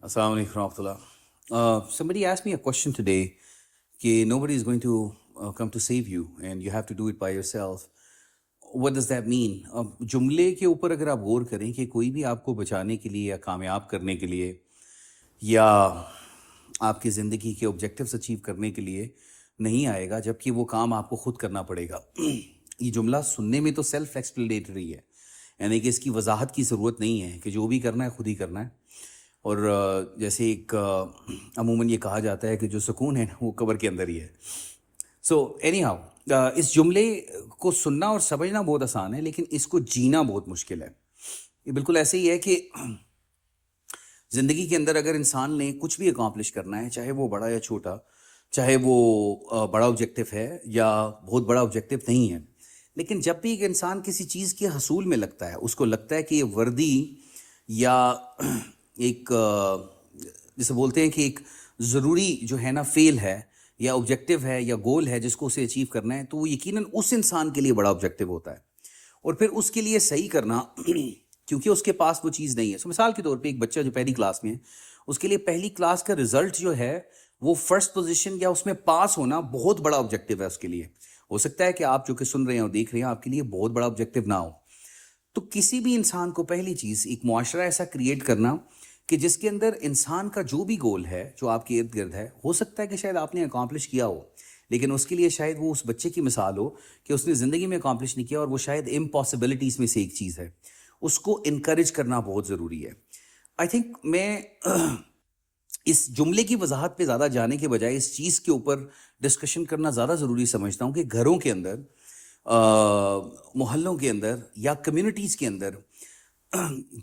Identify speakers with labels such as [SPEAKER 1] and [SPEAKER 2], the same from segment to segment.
[SPEAKER 1] Assalamu alaikum warahmatullah. Somebody asked me a question today कि nobody is going to come to save you and you have to do it by yourself. What does that mean? अब जुमले के ऊपर अगर आप गौर करें कि कोई भी आपको बचाने के लिए या कामयाब करने के लिए या आपकी ज़िंदगी के ऑब्जेक्टिव्स अचीव करने के लिए नहीं आएगा, जबकि वो काम आपको खुद करना पड़ेगा। ये जुमला सुनने में तो सेल्फ एक्सप्लेनेटरी है, यानी कि इसकी वजाहत की ज़रूरत नहीं है कि जो भी करना है खुद ही करना है। और जैसे एक अमूमन ये कहा जाता है कि जो सुकून है ना वो कब्र के अंदर ही है। सो एनी हाउ, इस जुमले को सुनना और समझना बहुत आसान है, लेकिन इसको जीना बहुत मुश्किल है। ये बिल्कुल ऐसे ही है कि ज़िंदगी के अंदर अगर इंसान ने कुछ भी अकॉम्प्लिश करना है, चाहे वो बड़ा या छोटा, चाहे वो बड़ा ऑब्जेक्टिव है या बहुत बड़ा ऑब्जेक्टिव नहीं है, लेकिन जब भी एक इंसान किसी चीज़ के हसूल में लगता है, उसको लगता है कि ये वर्दी या एक जिसे बोलते हैं कि एक ज़रूरी जो है ना फेल है या ऑब्जेक्टिव है या गोल है जिसको उसे अचीव करना है, तो वो यकीनन उस इंसान के लिए बड़ा ऑब्जेक्टिव होता है। और फिर उसके लिए सही करना क्योंकि उसके पास वो चीज़ नहीं है। सो मिसाल के तौर पे एक बच्चा जो पहली क्लास में है, उसके लिए पहली क्लास का रिजल्ट जो है वो फर्स्ट पोजीशन या उसमें पास होना बहुत बड़ा ऑब्जेक्टिव है उसके लिए। हो सकता है कि आप जो कि सुन रहे हैं और देख रहे हैं आपके लिए बहुत बड़ा ऑब्जेक्टिव ना हो। तो किसी भी इंसान को पहली चीज़ एक मुआशरा ऐसा क्रिएट करना कि जिसके अंदर इंसान का जो भी गोल है जो आपके इर्द गिर्द है, हो सकता है कि शायद आपने अकॉम्प्लिश किया हो, लेकिन उसके लिए शायद वो उस बच्चे की मिसाल हो कि उसने ज़िंदगी में अकॉम्प्लिश नहीं किया और वो शायद इम्पॉसिबिलिटीज़ में से एक चीज़ है। उसको इनकरेज करना बहुत ज़रूरी है। आई थिंक मैं इस जुमले की वजाहत पे ज़्यादा जाने के बजाय इस चीज़ के ऊपर डिस्कशन करना ज़्यादा ज़रूरी समझता हूँ कि घरों के अंदर, मोहल्लों के अंदर या कम्युनिटीज़ के अंदर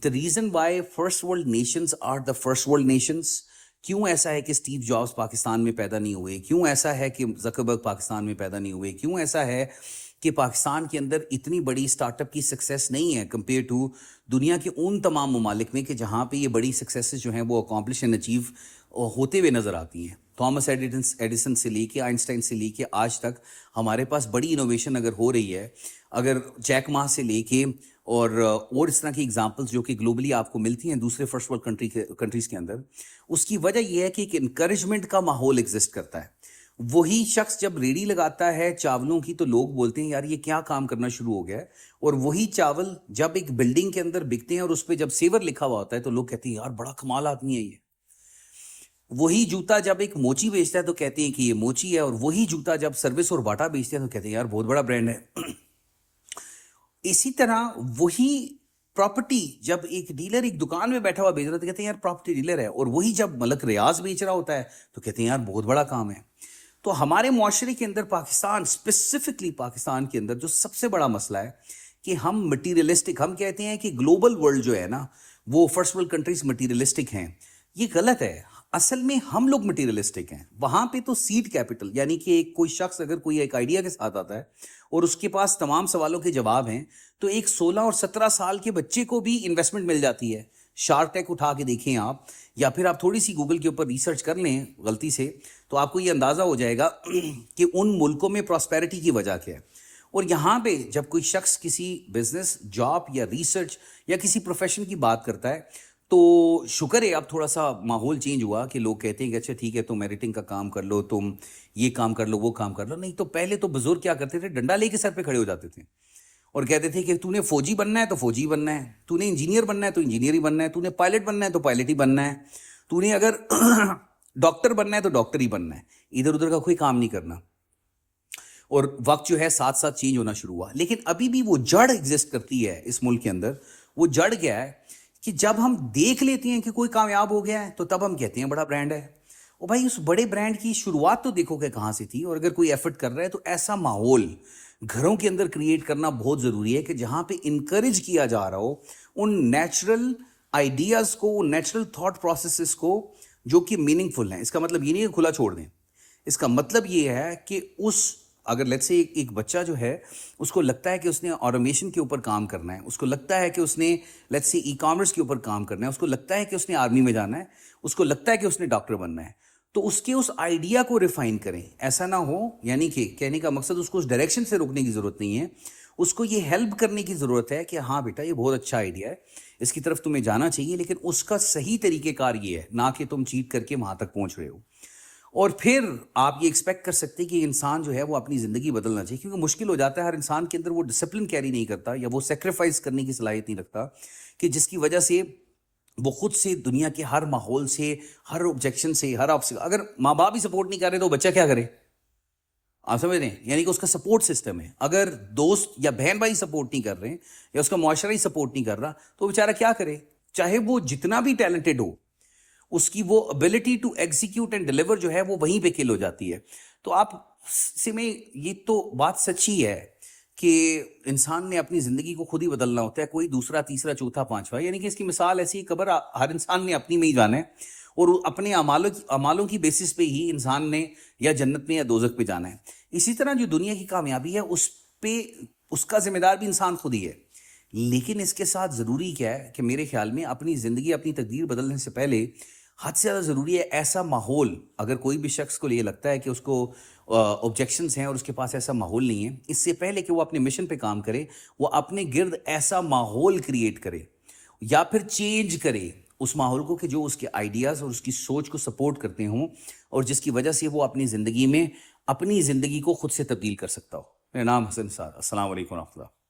[SPEAKER 1] the reason why first world nations are the first world nations, क्यों ऐसा है कि स्टीव जॉब्स पाकिस्तान में पैदा नहीं हुए, क्यों ऐसा है कि ज़करबर्ग पाकिस्तान में पैदा नहीं हुए, क्यों ऐसा है कि पाकिस्तान के अंदर इतनी बड़ी स्टार्टअप की सक्सेस नहीं है कंपेयर टू दुनिया के उन तमाम ममालिक में कि जहाँ पे ये बड़ी सक्सेसेस जो हैं वो अकॉम्प्लिश एंड अचीव होते हुए नज़र आती हैं। थॉमस एडिसन से लेके आइंस्टाइन से लेके आज तक हमारे पास बड़ी इनोवेशन अगर हो रही है, अगर जैक मा से लेके और इस तरह की एग्जांपल्स जो कि ग्लोबली आपको मिलती हैं दूसरे फर्स्ट वर्ल्ड कंट्रीज़ के अंदर, उसकी वजह यह है कि एक इनकरेजमेंट का माहौल एग्जिस्ट करता है। वही शख्स जब रेडी लगाता है चावलों की तो लोग बोलते हैं यार ये क्या काम करना शुरू हो गया है, और वही चावल जब एक बिल्डिंग के अंदर बिकते हैं और उस पर जब सेवर लिखा हुआ होता है तो लोग कहते हैं यार बड़ा कमाल आदमी है ये। वही जूता जब एक मोची बेचता है तो कहते हैं कि ये मोची है, और वही जूता जब सर्विस और बाटा बेचते हैं तो कहते हैं यार बहुत बड़ा ब्रांड है। इसी तरह वही प्रॉपर्टी जब एक डीलर एक दुकान में बैठा हुआ बेच रहा है तो कहते हैं यार प्रॉपर्टी डीलर है, और वही जब मलक रियाज बेच रहा होता है तो कहते हैं यार बहुत बड़ा काम है। तो हमारे मुआशरे के अंदर पाकिस्तान, स्पेसिफिकली पाकिस्तान के अंदर जो सबसे बड़ा मसला है कि हम मटीरियलिस्टिक, हम कहते हैं कि ग्लोबल वर्ल्ड जो है ना वो फर्स्ट वर्ल्ड कंट्रीज मटीरियलिस्टिक हैं। ये गलत है। असल में हम लोग मटीरियलिस्टिक हैं। वहाँ पे तो सीड कैपिटल, यानी कि एक कोई शख्स अगर कोई एक आइडिया के साथ आता है और उसके पास तमाम सवालों के जवाब हैं, तो एक 16 और 17 साल के बच्चे को भी इन्वेस्टमेंट मिल जाती है। शार्क टैंक उठा के देखें आप, या फिर आप थोड़ी सी गूगल के ऊपर रिसर्च कर लें गलती से, तो आपको ये अंदाज़ा हो जाएगा कि उन मुल्कों में प्रॉस्पेरिटी की वजह क्या है। और यहाँ पे जब कोई शख्स किसी बिजनेस, जॉब या रिसर्च या किसी प्रोफेशन की बात करता है तो शुक्र है अब थोड़ा सा माहौल चेंज हुआ कि लोग कहते हैं कि अच्छा ठीक है तुम एडिटिंग का काम कर लो, तुम ये काम कर लो, वो काम कर लो। नहीं तो पहले तो बुजुर्ग क्या करते थे, डंडा लेके सर पे खड़े हो जाते थे और कहते थे कि तूने फौजी बनना है तो फौजी बनना है, तूने इंजीनियर बनना है तो इंजीनियर ही बनना है, तूने पायलट बनना है तो पायलट ही बनना है, तूने अगर डॉक्टर बनना है तो डॉक्टर ही बनना है, इधर उधर का कोई काम नहीं करना। और वक्त जो है साथ साथ चेंज होना शुरू हुआ, लेकिन अभी भी वो जड़ एग्जिस्ट करती है इस मुल्क के अंदर। वो जड़ क्या है कि जब हम देख लेते हैं कि कोई कामयाब हो गया है तो तब हम कहते हैं बड़ा ब्रांड है। और भाई उस बड़े ब्रांड की शुरुआत तो देखो कि कहाँ से थी, और अगर कोई एफर्ट कर रहा है तो ऐसा माहौल घरों के अंदर क्रिएट करना बहुत ज़रूरी है कि जहाँ पे इनकरेज किया जा रहा हो उन नेचुरल आइडियाज़ को, उन नेचुरल थॉट प्रोसेसेस को जो कि मीनिंगफुल हैं। इसका मतलब ये नहीं है खुला छोड़ दें, इसका मतलब ये है कि अगर लेट्स से एक बच्चा जो है उसको लगता है कि उसने ऑटोमेशन के ऊपर काम करना है, उसको लगता है कि उसने लेट्स से ई कॉमर्स के ऊपर काम करना है, उसको लगता है कि उसने आर्मी में जाना है, उसको लगता है कि उसने डॉक्टर बनना है, तो उसके उस आइडिया को रिफाइन करें। ऐसा ना हो, यानी कि कहने का मकसद उसको उस डायरेक्शन से रोकने की ज़रूरत नहीं है, اس کو یہ ہیلپ کرنے کی ضرورت ہے کہ ہاں بیٹا یہ بہت اچھا آئیڈیا ہے, اس کی طرف تمہیں جانا چاہیے, لیکن اس کا صحیح طریقہ کار یہ ہے, نہ کہ تم چیٹ کر کے وہاں تک پہنچ رہے ہو. اور پھر آپ یہ ایکسپیکٹ کر سکتے ہیں کہ انسان جو ہے وہ اپنی زندگی بدلنا چاہیے, کیونکہ مشکل ہو جاتا ہے ہر انسان کے اندر وہ ڈسپلن کیری نہیں کرتا, یا وہ سیکریفائز کرنے کی صلاحیت نہیں رکھتا, کہ جس کی وجہ سے وہ خود سے دنیا کے ہر ماحول سے, ہر آبجیکشن سے, ہر اگر ماں باپ ہی سپورٹ نہیں کر رہے تو بچہ کیا کرے, آپ سمجھ رہے ہیں, یعنی کہ اس کا سپورٹ سسٹم ہے. اگر دوست یا بہن بھائی سپورٹ نہیں کر رہے ہیں, یا اس کا معاشرہ ہی سپورٹ نہیں کر رہا, تو بیچارہ کیا کرے, چاہے وہ جتنا بھی ٹیلنٹڈ ہو, اس کی وہ ability to execute and deliver جو ہے وہ وہیں پہ کل ہو جاتی ہے. تو آپ سے میں یہ تو بات سچی ہے کہ انسان نے اپنی زندگی کو خود ہی بدلنا ہوتا ہے, کوئی دوسرا تیسرا چوتھا پانچواں, یعنی کہ اس کی مثال ایسی ہے, قبر ہر انسان نے اپنی میں ہی جانا ہے, اور اپنے اعمالوں کی بیسس پہ ہی انسان نے یا جنت میں یا دوزخ پہ جانا ہے. اسی طرح جو دنیا کی کامیابی ہے اس پہ اس کا ذمہ دار بھی انسان خود ہی ہے. لیکن اس کے ساتھ ضروری کیا ہے کہ میرے خیال میں اپنی زندگی اپنی تقدیر بدلنے سے پہلے حد سے زیادہ ضروری ہے ایسا ماحول, اگر کوئی بھی شخص کو یہ لگتا ہے کہ اس کو آبجیکشنز ہیں اور اس کے پاس ایسا ماحول نہیں ہے, اس سے پہلے کہ وہ اپنے مشن پہ کام کرے, وہ اپنے گرد ایسا ماحول کریٹ کرے یا پھر چینج کرے اس ماحول کو کہ جو اس کے آئیڈیاز اور اس کی سوچ کو سپورٹ کرتے ہوں, اور جس کی وجہ سے وہ اپنی زندگی میں اپنی زندگی کو خود سے تبدیل کر سکتا ہو. میرا نام حسن نثار. السلام علیکم ورحمۃ اللہ.